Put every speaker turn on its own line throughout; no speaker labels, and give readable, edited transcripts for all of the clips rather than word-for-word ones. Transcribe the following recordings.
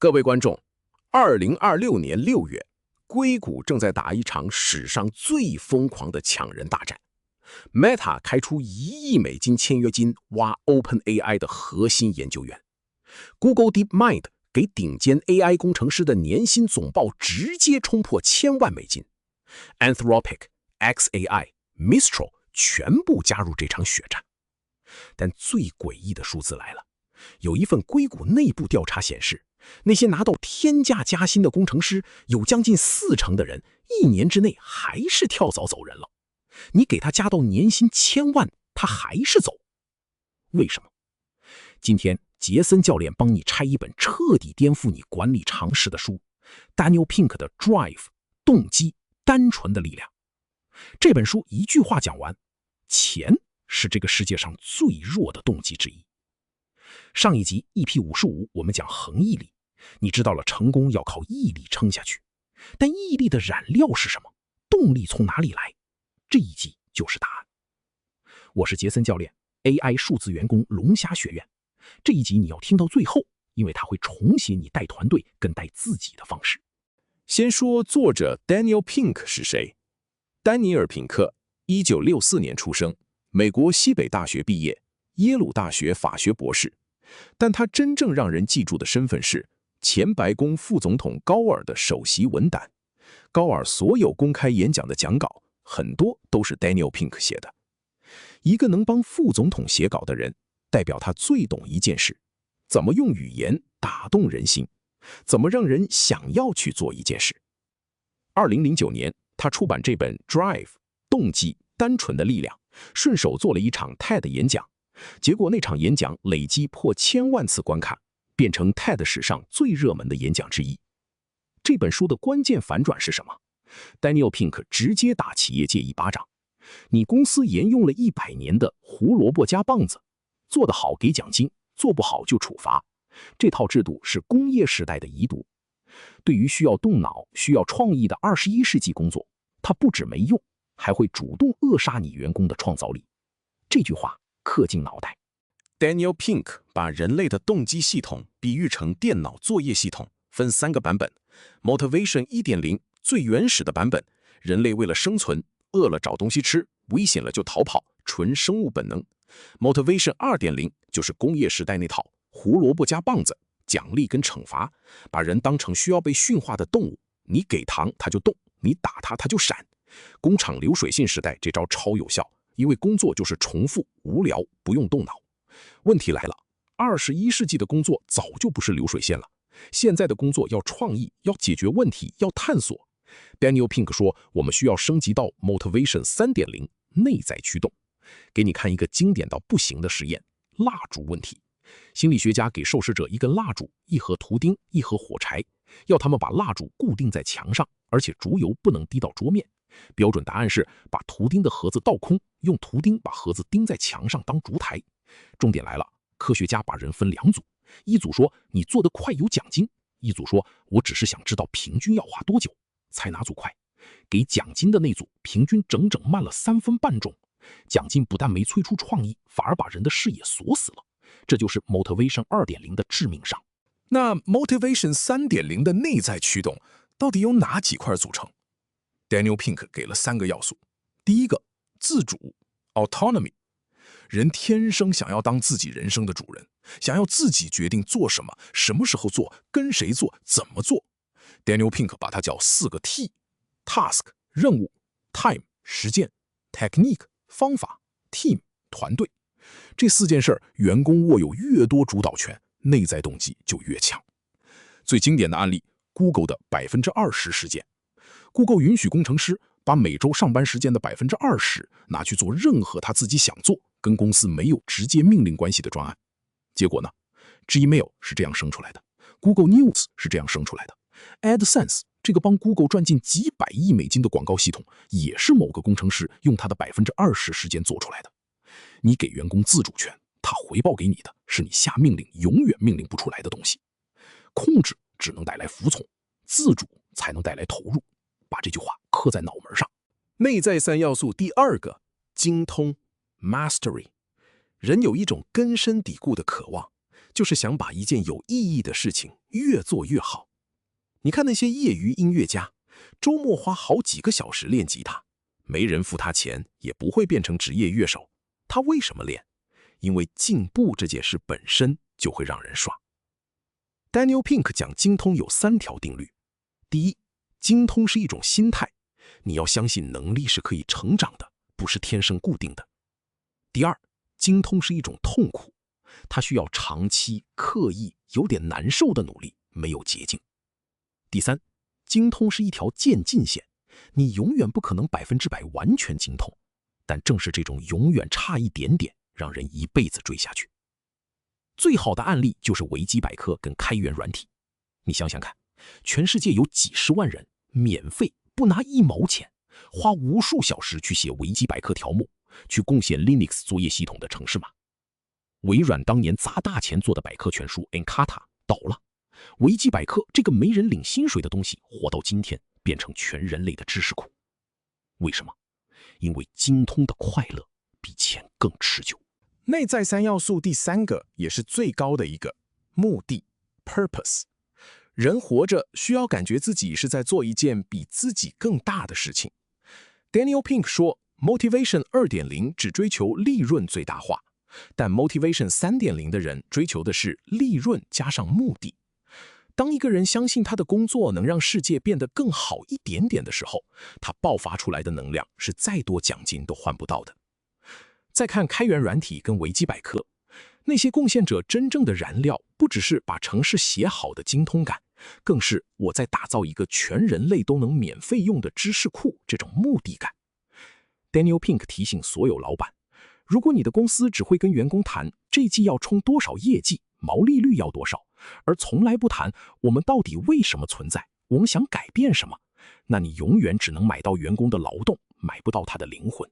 各位观众，2026年6月，硅谷正在打一场史上最疯狂的抢人大战。Meta 开出1亿美金签约金挖 OpenAI 的核心研究员 ，Google DeepMind 给顶尖 AI 工程师的年薪总报直接冲破1000万美金 ，Anthropic、xAI、Mistral 全部加入这场血战。但最诡异的数字来了，有一份硅谷内部调查显示，那些拿到天价加薪的工程师，有将近40%的人1年之内还是跳槽走人了。你给他加到年薪1000万，他还是走。为什么？今天杰森教练帮你拆一本彻底颠覆你管理常识的书 ，Daniel Pink 的 Drive 动机单纯的力量。这本书一句话讲完，钱是这个世界上最弱的动机之一。上一集 EP55 我们讲恒毅力，你知道了成功要靠毅力撑下去，但毅力的燃料是什么？动力从哪里来？这一集就是答案。我是杰森教练 ，AI 数字员工龙虾学院。这一集你要听到最后，因为它会重写你带团队跟带自己的方式。
先说作者 Daniel Pink 是谁？丹尼尔·品克，1964年出生，美国西北大学毕业，耶鲁大学法学博士。但他真正让人记住的身份是前白宫副总统高尔的首席文胆。高尔所有公开演讲的讲稿，很多都是 Daniel Pink 写的。一个能帮副总统写稿的人，代表他最懂一件事：怎么用语言打动人心，怎么让人想要去做一件事。2009年，他出版这本《Drive 动机单纯的力量》，顺手做了一场 TED 演讲。结果那场演讲累积破1000万次观看，变成 TED 史上最热门的演讲之一。这本书的关键反转是什么？ Daniel Pink 直接打企业界一巴掌。你公司沿用了100年的胡萝卜加棒子，做得好给奖金，做不好就处罚。这套制度是工业时代的遗毒。对于需要动脑、需要创意的21世纪工作，它不止没用，还会主动扼杀你员工的创造力。这句话刻进脑袋。
Daniel Pink 把人类的动机系统比喻成电脑作业系统，分3个版本。Motivation 1.0 最原始的版本，人类为了生存，饿了找东西吃，危险了就逃跑，纯生物本能。Motivation 2.0 就是工业时代那套胡萝卜加棒子，奖励跟惩罚，把人当成需要被驯化的动物，你给糖它就动，你打它它就闪。工厂流水线时代这招超有效，因为工作就是重复、无聊，不用动脑。问题来了，21世纪的工作早就不是流水线了，现在的工作要创意，要解决问题，要探索。Daniel Pink 说，我们需要升级到 Motivation 3.0 内在驱动。给你看一个经典到不行的实验，蜡烛问题。心理学家给受试者一根蜡烛、1盒图钉、1盒火柴，要他们把蜡烛固定在墙上，而且烛油不能滴到桌面。标准答案是把图钉的盒子倒空，用图钉把盒子钉在墙上当烛台。重点来了，科学家把人分2组，一组说你做得快有奖金，一组说我只是想知道平均要花多久。猜哪组快？给奖金的那组平均整整慢了3分半钟。奖金不但没催出创意，反而把人的视野锁死了。这就是 Motivation 2.0 的致命伤。
那 Motivation 3.0 的内在驱动到底由哪几块组成？ Daniel Pink 给了3个要素。第一个，自主 autonomy。 人天生想要当自己人生的主人，想要自己决定做什么，什么时候做，跟谁做，怎么做。 Daniel Pink 把它叫4个 T： Task 任务， Time 实践， Technique 方法， Team 团队。这4件事，员工握有越多主导权，内在动机就越强。最经典的案例， Google 的20%实践。 Google 允许工程师把每周上班时间的20%拿去做任何他自己想做，跟公司没有直接命令关系的专案。结果呢， Gmail 是这样生出来的， Google News 是这样生出来的， AdSense 这个帮 Google 赚进几百亿美金的广告系统，也是某个工程师用他的20%时间做出来的。你给员工自主权，他回报给你的是你下命令永远命令不出来的东西。控制只能带来服从，自主才能带来投入。把这句话刻在脑门上。
内在3要素第2个，精通 Mastery。人有一种根深蒂固的渴望，
就是想把一件有意义的事情越做越好。你看那些业余音乐家，周末花好几个小时练吉他，没人付他钱，也不会变成职业乐手。他为什么练？因为进步这件事本身就会让人爽。Daniel Pink 讲精通有3条定律。第一，精通是一种心态，你要相信能力是可以成长的，不是天生固定的。第二，精通是一种痛苦，它需要长期、刻意、有点难受的努力，没有捷径。第三，精通是一条渐进线，你永远不可能100%完全精通，但正是这种永远差一点点，让人一辈子追下去。最好的案例就是维基百科跟开源软体。你想想看，全世界有几十万人免费不拿1毛钱，花无数小时去写维基百科条目，去贡献 Linux 作业系统的程式码。微软当年砸大钱做的百科全书 Encarta 倒了，维基百科这个没人领薪水的东西活到今天，变成全人类的知识库。为什么？因为精通的快乐比钱更持久。内在3要素第3个也是最高的一个，目的 purpose。 人活着需要感觉自己是在做一件比自己更大的事情。 Daniel Pink 说 Motivation 2.0 只追求利润最大化，但 Motivation 3.0 的人追求的是利润加上目的。当一个人相信他的工作能让世界变得更好一点点的时候，他爆发出来的能量是再多奖金都换不到的。再看开源软体跟维基百科，那些贡献者真正的燃料不只是把程式写好的精通感，更是我在打造一个全人类都能免费用的知识库这种目的感。Daniel Pink 提醒所有老板，如果你的公司只会跟员工谈这季要冲多少业绩，毛利率要多少，而从来不谈我们到底为什么存在，我们想改变什么，那你永远只能买到员工的劳动，买不到他的灵魂。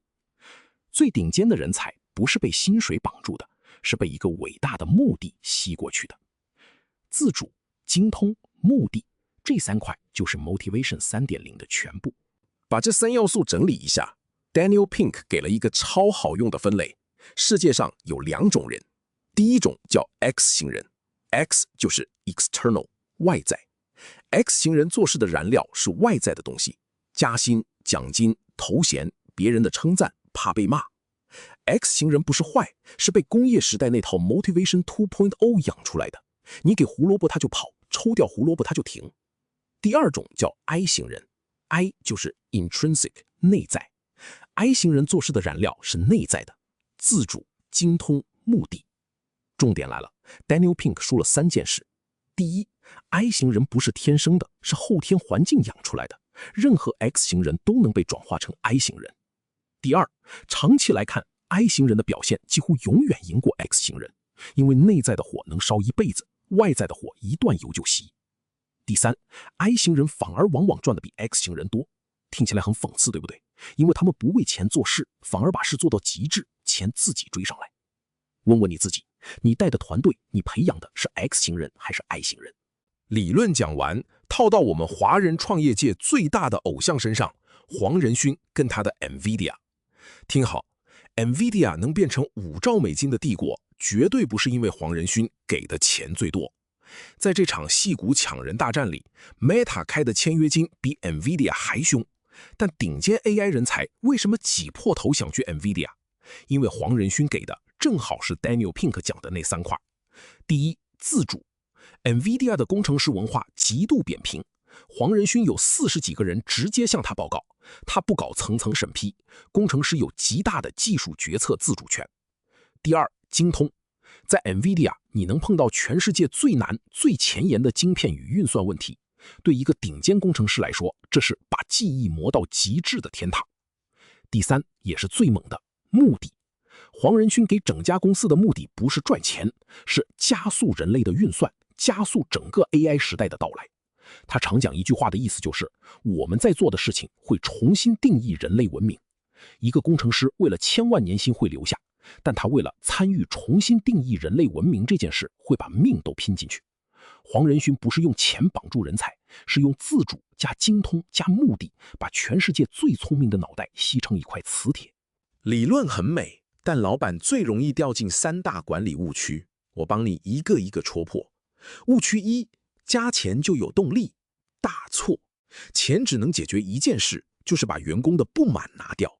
最顶尖的人才不是被薪水绑住的，是被一个伟大的目的吸过去的。自主、精通、目的，这3块就是 Motivation 3.0 的全部。把这3要素整理一下， Daniel Pink 给了一个超好用的分类。世界上有2种人，第一种叫 X 型人， X 就是 external 外在。 X 型人做事的燃料是外在的东西，加薪、奖金、头衔、别人的称赞，怕被骂。 X 型人不是坏，是被工业时代那套 Motivation 2.0 养出来的，你给胡萝卜他就跑，抽掉胡萝卜他就停。第二种叫 I 型人， I 就是 intrinsic 内在。 I 型人做事的燃料是内在的，自主、精通、目的。重点来了， Daniel Pink 说了3件事。第一， I 型人不是天生的，是后天环境养出来的，任何 X 型人都能被转化成 I 型人。第二，长期来看 I 型人的表现几乎永远赢过 X 型人，因为内在的火能烧一辈子，外在的火一断油就熄。第三， I 型人反而往往赚的比 X 型人多。听起来很讽刺，对不对？因为他们不为钱做事，反而把事做到极致，钱自己追上来。问问你自己，你带的团队，你培养的是 X 型人还是 I 型人？理论讲完，套到我们华人创业界最大的偶像身上，黄仁勋跟他的 NVIDIA。听好， NVIDIA 能变成5兆美金的帝国，绝对不是因为黄仁勋给的钱最多。在这场矽谷抢人大战里， Meta 开的签约金比 NVIDIA 还凶。但顶尖 AI 人才为什么挤破头想去 NVIDIA？ 因为黄仁勋给的正好是 Daniel Pink 讲的那3块。第一，自主。 NVIDIA 的工程师文化极度扁平，黄仁勋有40几个人直接向他报告，他不搞层层审批，工程师有极大的技术决策自主权。第二，精通。在 NVIDIA 你能碰到全世界最难最前沿的晶片与运算问题，对一个顶尖工程师来说，这是把记忆磨到极致的天堂。第三，也是最猛的，目的。黄仁勋给整家公司的目的不是赚钱，是加速人类的运算，加速整个 AI 时代的到来。他常讲一句话的意思就是，我们在做的事情会重新定义人类文明。一个工程师为了1000万年薪会留下，但他为了参与重新定义人类文明这件事，会把命都拼进去。黄仁勋不是用钱绑住人才，是用自主加精通加目的，把全世界最聪明的脑袋吸成一块磁铁。理论很美，但老板最容易掉进3大管理误区。
我帮你一个一个戳破。误区一：加钱就有动力，大错。钱只能解决一件事，就是把员工的不满拿掉。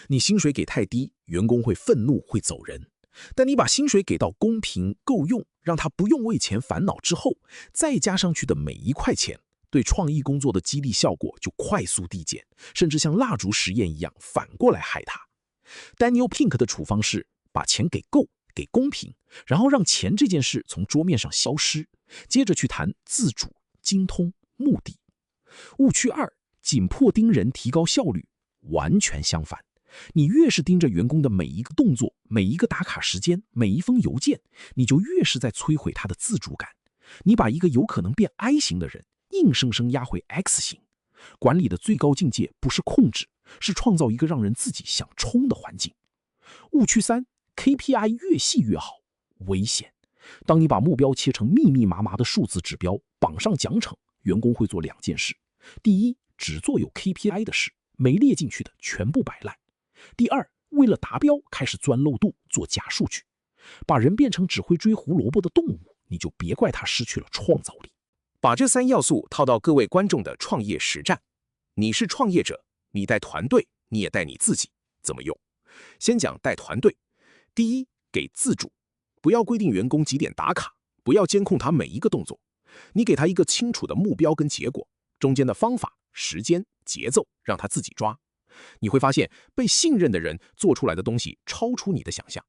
你薪水给太低，员工会愤怒，会走人。但你把薪水给到公平够用，让他不用为钱烦恼之后，再加上去的每一块钱，对创意工作的激励效果就快速递减，甚至像蜡烛实验一样反过来害他。Daniel Pink 的处方是把钱给够，给公平，然后让钱这件事从桌面上消失，接着去谈自主、精通、目的。误区二：紧迫盯人提高效率，完全相反。你越是盯着员工的每一个动作、每一个打卡时间、每一封邮件，你就越是在摧毁他的自主感。你把一个有可能变 I 型的人硬生生压回 X 型。管理的最高境界不是控制，是创造一个让人自己想冲的环境。误区三： KPI 越细越好，危险。当你把目标切成密密麻麻的数字指标，绑上奖惩，员工会做两件事：第一，只做有 KPI 的事，没列进去的全部摆烂；第二，为了达标开始钻漏洞，做假数据。把人变成只会追胡萝卜的动物，你就别怪他失去了创造力。把这3要素套到各位观众的创业实战，你是创业者，你带团队，你也带你自己，怎么用？先讲带团队。第一，给自主，不要规定员工几点打卡，不要监控他每一个动作，你给他一个清楚的目标跟结果，中间的方法、时间、节奏让他自己抓。你会发现，被信任的人做出来的东西超出你的想象。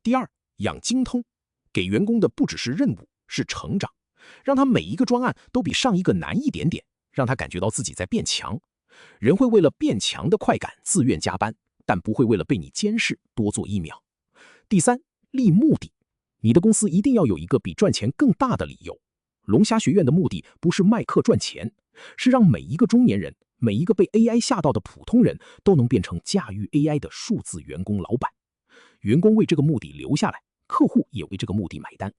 第二，养精通，给员工的不只是任务，是成长，让他每一个专案都比上一个难一点点，让他感觉到自己在变强。人会为了变强的快感自愿加班，但不会为了被你监视多做1秒。第三，立目的，你的公司一定要有一个比赚钱更大的理由。龙虾学院的目的不是卖课赚钱，是让每一个中年人，每一个被 AI 吓到的普通人都能变成驾驭 AI 的数字员工老板。员工为这个目的留下来，客户也为这个目的买单。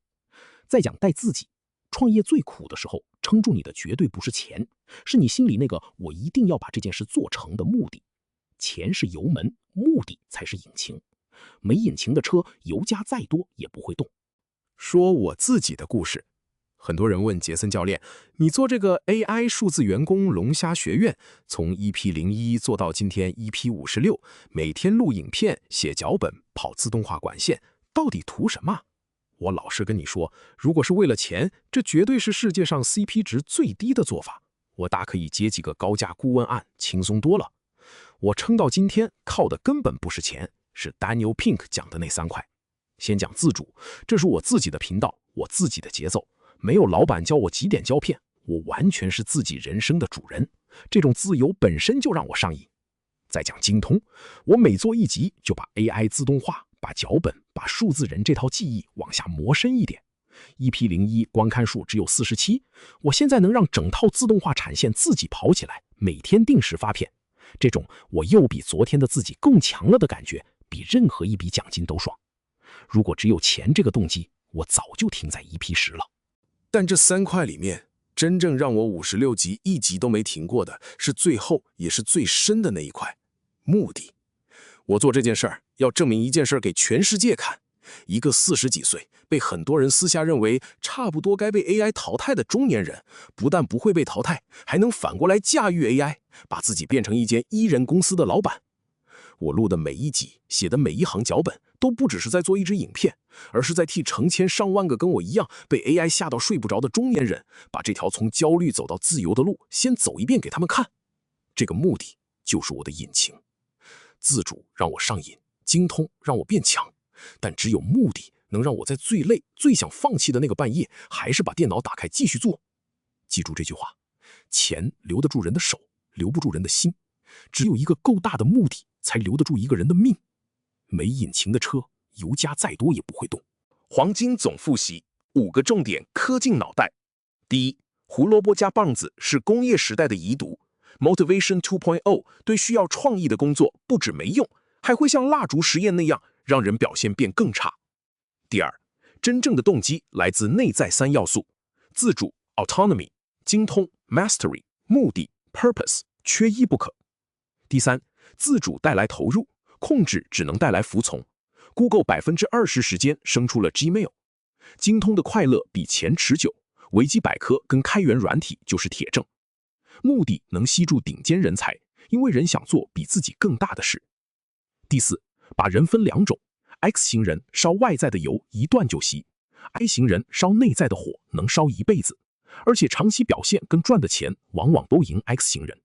再讲带自己，创业最苦的时候，撑住你的绝对不是钱，是你心里那个我一定要把这件事做成的目的。钱是油门，目的才是引擎。没引擎的车，油加再多也不会动。说我自己的故事。很多人问杰森教练，你做这个 AI 数字员工龙虾学院，从 EP01 做到今天 EP56，每天录影片、写脚本、跑自动化管线，到底图什么？我老实跟你说，如果是为了钱，这绝对是世界上 CP 值最低的做法。我大可以接几个高价顾问案，轻松多了。我撑到今天，靠的根本不是钱，是 Daniel Pink 讲的那3块。先讲自主，这是我自己的频道，我自己的节奏。没有老板教我几点胶片，我完全是自己人生的主人，这种自由本身就让我上瘾。再讲精通，我每做一集就把 AI 自动化，把脚本，把数字人这套技艺往下磨深一点。EP01 观看数只有47，我现在能让整套自动化产线自己跑起来，每天定时发片，这种我又比昨天的自己更强了的感觉，比任何一笔奖金都爽。如果只有钱这个动机，我早就停在EP10了。但这3块里面，真正让我56集1集都没停过的，是最后也是最深的那一块，目的。我做这件事儿，要证明一件事给全世界看。一个40几岁，被很多人私下认为差不多该被 AI 淘汰的中年人，不但不会被淘汰，还能反过来驾驭 AI， 把自己变成一间1人公司的老板。我录的每一集，写的每一行脚本，都不只是在做一支影片，而是在替成千上万个跟我一样被 AI 吓到睡不着的中年人，把这条从焦虑走到自由的路先走一遍给他们看。这个目的就是我的引擎。自主让我上瘾，精通让我变强，但只有目的能让我在最累、最想放弃的那个半夜，还是把电脑打开继续做。记住这句话：钱留得住人的手，留不住人的心。只有一个够大的目的，才留得住一个人的命。没引擎的车，油加再多也不会动。黄金总复习，5个重点磕进脑袋。第一，胡萝卜加棒子是工业时代的遗毒。Motivation 2.0 对需要创意的工作不止没用，还会像蜡烛实验那样让人表现变更差。第二，真正的动机来自内在3要素：自主 autonomy、精通 mastery、目的 purpose， 缺一不可。第三，自主带来投入，控制只能带来服从。Google 20%时间生出了 Gmail。
精通的快乐比钱持久，维基百科跟开源软体就是铁证。目的能吸住顶尖人才，因为人想做比自己更大的事。第四，把人分两种 ，X 型人烧外在的油一断就熄 ，I 型人烧内在的火能烧一辈子，而且长期表现跟赚的钱往往都赢 X 型人。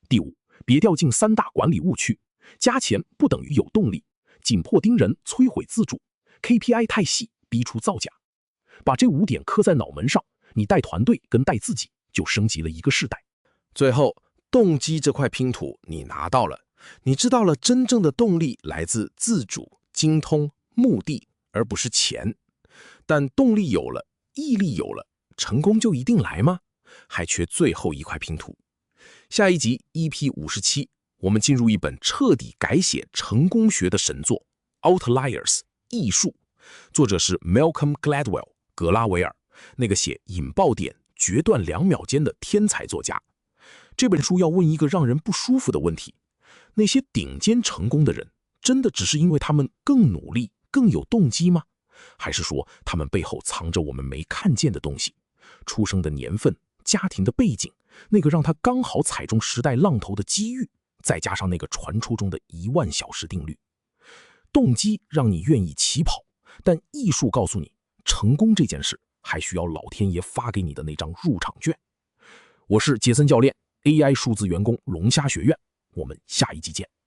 第五，别掉进3大管理误区，加钱不等于有动力，紧迫盯人摧毁自主 ，KPI 太细逼出造假。把这5点刻在脑门上，你带团队跟带自己就升级了一个世代。
最后，动机这块拼图你拿到了，你知道了真正的动力来自自主、精通、目的，而不是钱。但动力有了，毅力有了，成功就一定来吗？还缺最后一块拼图。下一集 EP57，我们进入一本彻底改写成功学的神作《Outliers 艺术》，作者是 Malcolm Gladwell 格拉维尔，那个写引爆点决断2秒间的天才作家。这本书要问一个让人不舒服的问题：那些顶尖成功的人，真的只是因为他们更努力、更有动机吗？还是说他们背后藏着我们没看见的东西？出生的年份、家庭的背景，那个让他刚好踩中时代浪头的机遇，再加上那个传说中的10000小时定律。动机让你愿意起跑，但艺术告诉你，成功这件事还需要老天爷发给你的那张入场券。我是杰森教练，AI 数字员工龙虾学院，我们下一集见。